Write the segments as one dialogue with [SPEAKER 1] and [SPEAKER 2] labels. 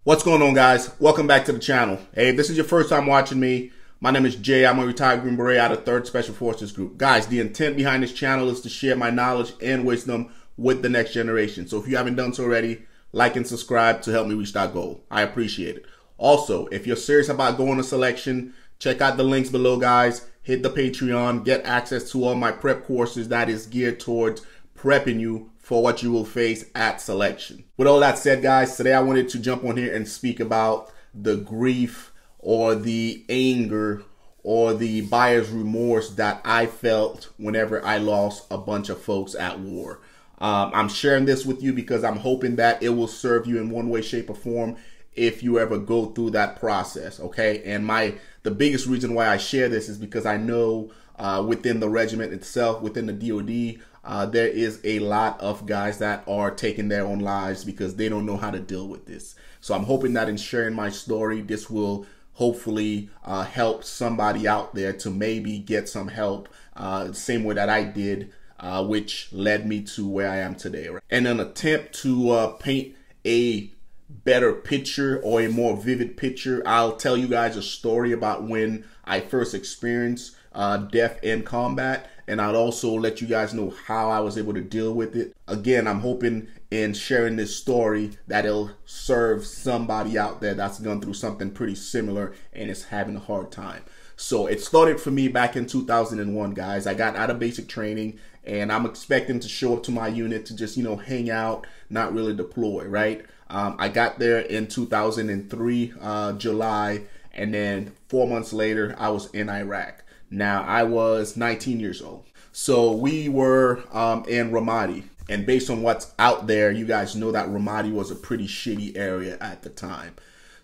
[SPEAKER 1] What's going on, guys? Welcome back to the channel. Hey, if this is your first time watching me, my name is Jay. I'm a retired Green Beret out of 3rd Special Forces Group. Guys, the intent behind this channel is to share my knowledge and wisdom with the next generation. So if you haven't done so already, like and subscribe to help me reach that goal. I appreciate it. Also, if you're serious about going to selection, check out the links below, guys. Hit the Patreon, get access to all my prep courses that is geared towards prepping you for what you will face at selection. With all that said, guys, today I wanted to jump on here and speak about the grief or the anger or the buyer's remorse that I felt whenever I lost a bunch of folks at war. I'm sharing this with you because I'm hoping that it will serve you in one way, shape, or form if you ever go through that process, okay? And the biggest reason why I share this is because I know within the regiment itself, within the DOD, there is a lot of guys that are taking their own lives because they don't know how to deal with this. So I'm hoping that in sharing my story, this will hopefully help somebody out there to maybe get some help, same way that I did, which led me to where I am today. Right? In an attempt to paint a better picture or a more vivid picture, I'll tell you guys a story about when I first experienced death in combat, and I'll also let you guys know how I was able to deal with it. Again, I'm hoping in sharing this story that it'll serve somebody out there that's gone through something pretty similar and is having a hard time. So it started for me back in 2001, guys. I got out of basic training and I'm expecting to show up to my unit to just, hang out, not really deploy, right? I got there in 2003, July, and then 4 months later, I was in Iraq. Now, I was 19 years old. So we were in Ramadi. And based on what's out there, you guys know that Ramadi was a pretty shitty area at the time.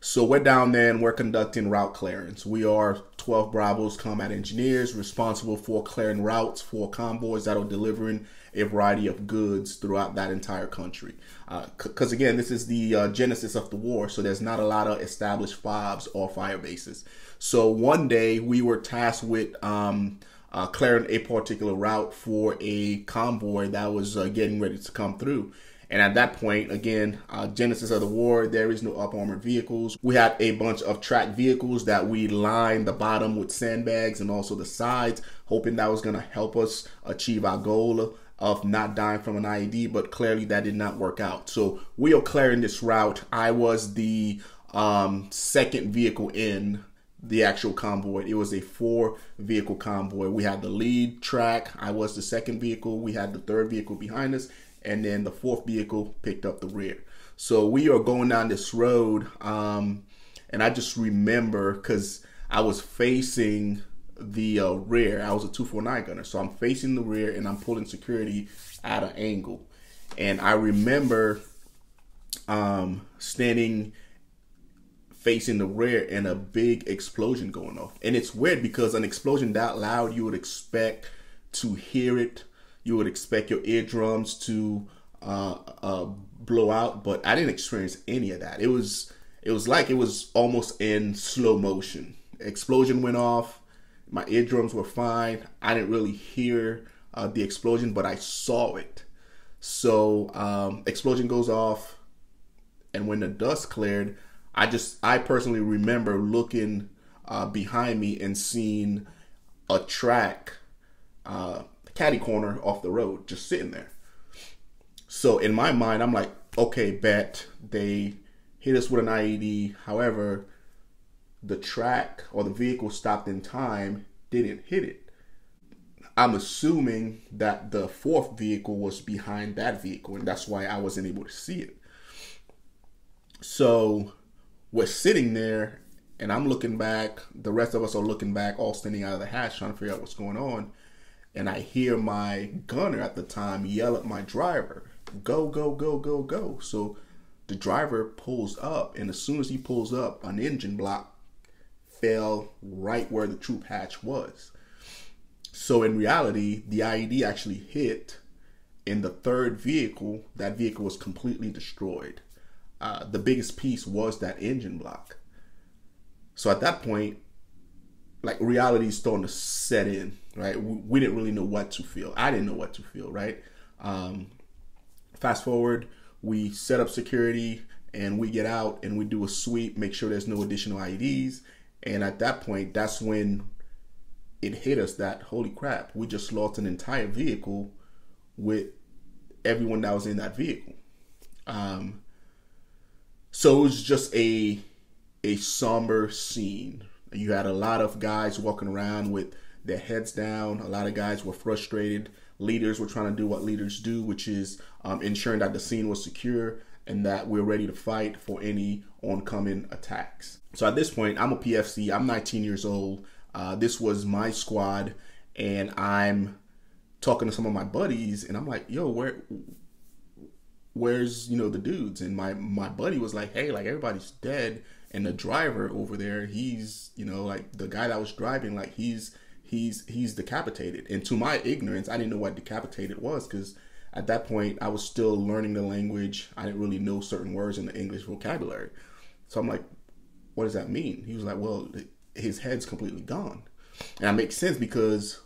[SPEAKER 1] So we're down there and we're conducting route clearance. We are 12 Bravos combat engineers responsible for clearing routes for convoys that are delivering a variety of goods throughout that entire country. Because again, this is the genesis of the war, so there's not a lot of established FOBs or fire bases. So one day we were tasked with clearing a particular route for a convoy that was getting ready to come through. And at that point, again, genesis of the war, there is no up-armored vehicles. We had a bunch of tracked vehicles that we lined the bottom with sandbags and also the sides, hoping that was going to help us achieve our goal of not dying from an IED, but clearly that did not work out. So we are clearing this route. I was the second vehicle in the actual convoy. It was a 4-vehicle convoy. We had the lead track. I was the second vehicle. We had the third vehicle behind us, and then the 4th vehicle picked up the rear. So we are going down this road, and I just remember because I was facing the rear. I was a 249 gunner, so I'm facing the rear and I'm pulling security at an angle. And I remember standing facing the rear and a big explosion going off. And it's weird because an explosion that loud, you would expect to hear it. You would expect your eardrums to blow out, but I didn't experience any of that. It was like it was almost in slow motion. Explosion went off. My eardrums were fine. I didn't really hear the explosion, but I saw it. So explosion goes off, and when the dust cleared, I personally remember looking behind me and seeing a track, caddy corner off the road, just sitting there. So in my mind, I'm like, okay, bet they hit us with an IED. However, the track or the vehicle stopped in time, didn't hit it. I'm assuming that the 4th vehicle was behind that vehicle, and that's why I wasn't able to see it. So we're sitting there, and I'm looking back. The rest of us are looking back, all standing out of the hatch, trying to figure out what's going on. And I hear my gunner at the time yell at my driver, "Go, go, go, go, go." So the driver pulls up, and as soon as he pulls up, an engine block fell right where the troop hatch was. So in reality, the IED actually hit in the 3rd vehicle. That vehicle was completely destroyed. The biggest piece was that engine block. So at that point, like, reality is starting to set in, right? We didn't really know what to feel. I didn't know what to feel, right? Fast forward, we set up security, and we get out and we do a sweep, make sure there's no additional IEDs. And at that point, that's when it hit us that, holy crap, we just lost an entire vehicle with everyone that was in that vehicle. So it was just a somber scene. You had a lot of guys walking around with their heads down. A lot of guys were frustrated. Leaders were trying to do what leaders do, which is ensuring that the scene was secure and that we're ready to fight for any oncoming attacks. So at this point, I'm a PFC. I'm 19 years old. This was my squad, and I'm talking to some of my buddies, and I'm like, yo, where's, the dudes? And my buddy was like, hey, like, everybody's dead, and the driver over there, he's, like, the guy that was driving, like, he's decapitated. And to my ignorance, I didn't know what decapitated was, because at that point, I was still learning the language. I didn't really know certain words in the English vocabulary. So I'm like, what does that mean? He was like, well, his head's completely gone. And that makes sense, because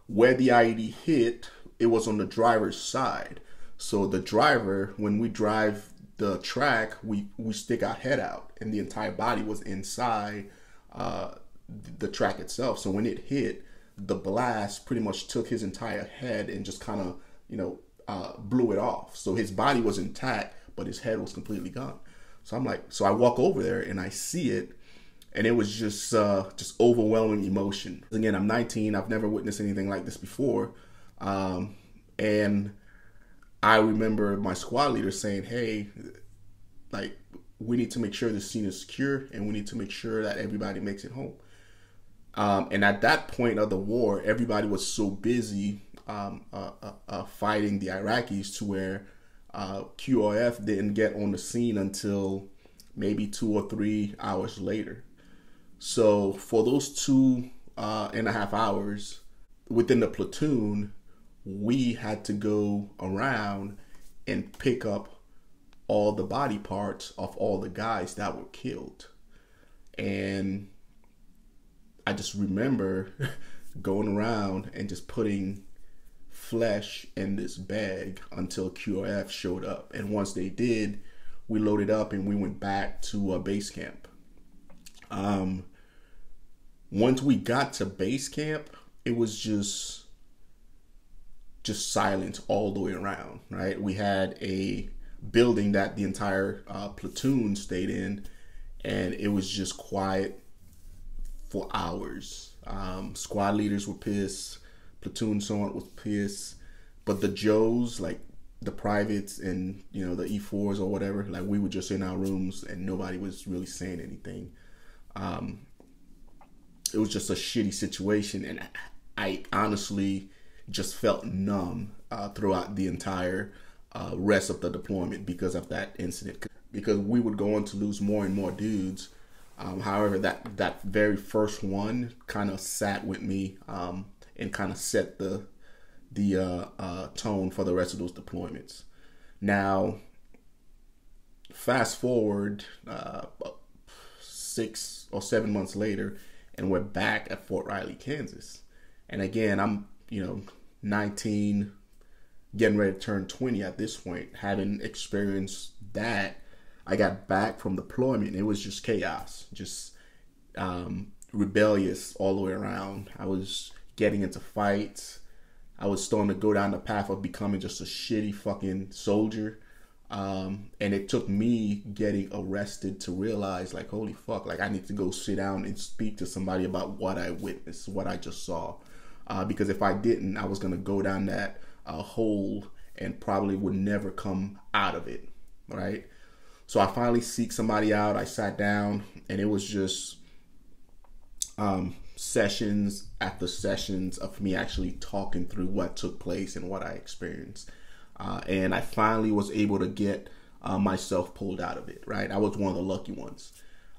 [SPEAKER 1] where the IED hit, it was on the driver's side. So the driver, when we drive the track, we stick our head out, and the entire body was inside the track itself. So when it hit, the blast pretty much took his entire head and just kind of, blew it off. So his body was intact, but his head was completely gone. So I'm like, so I walk over there and I see it, and it was just overwhelming emotion. Again, I'm 19. I've never witnessed anything like this before. And I remember my squad leader saying, hey, like, we need to make sure the scene is secure, and we need to make sure that everybody makes it home. And at that point of the war, everybody was so busy fighting the Iraqis to where QRF didn't get on the scene until maybe 2 or 3 hours later. So for those 2.5 hours within the platoon, we had to go around and pick up all the body parts of all the guys that were killed. And I just remember going around and just putting flesh in this bag until QRF showed up. And once they did, we loaded up and we went back to base camp. Once we got to base camp, it was just silence all the way around, right? We had a building that the entire platoon stayed in, and it was just quiet for hours. Squad leaders were pissed, platoon sergeant was pissed, but the Joes, like the privates and the E4s or whatever, like, we were just in our rooms and nobody was really saying anything. It was just a shitty situation, and I honestly just felt numb throughout the entire rest of the deployment because of that incident, because we would go on to lose more and more dudes. However, that very first one kind of sat with me and kind of set the tone for the rest of those deployments. Now, fast forward 6 or 7 months later, and we're back at Fort Riley, Kansas. And again, I'm 19, getting ready to turn 20 at this point. Having experienced that, I got back from deployment. It was just chaos, just rebellious all the way around. I was getting into fights. I was starting to go down the path of becoming just a shitty fucking soldier. And it took me getting arrested to realize, like, holy fuck, like, I need to go sit down and speak to somebody about what I witnessed, what I just saw. Because if I didn't, I was going to go down that hole and probably would never come out of it, right? So I finally seek somebody out. I sat down, and it was just sessions after sessions of me actually talking through what took place and what I experienced. And I finally was able to get myself pulled out of it, right? I was one of the lucky ones.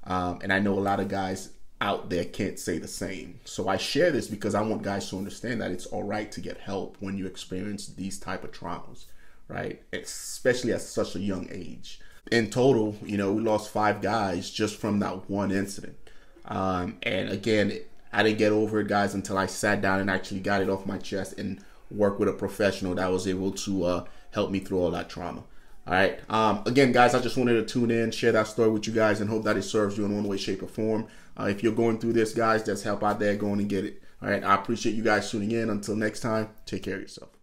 [SPEAKER 1] And I know a lot of guys out there can't say the same. So I share this because I want guys to understand that it's all right to get help when you experience these type of traumas, right? Especially at such a young age. In total, we lost 5 guys just from that one incident. And again, I didn't get over it, guys, until I sat down and actually got it off my chest and worked with a professional that was able to help me through all that trauma. All right. Again, guys, I just wanted to tune in, share that story with you guys, and hope that it serves you in one way, shape, or form. If you're going through this, guys, there's help out there. Go on and get it. All right. I appreciate you guys tuning in. Until next time, take care of yourself.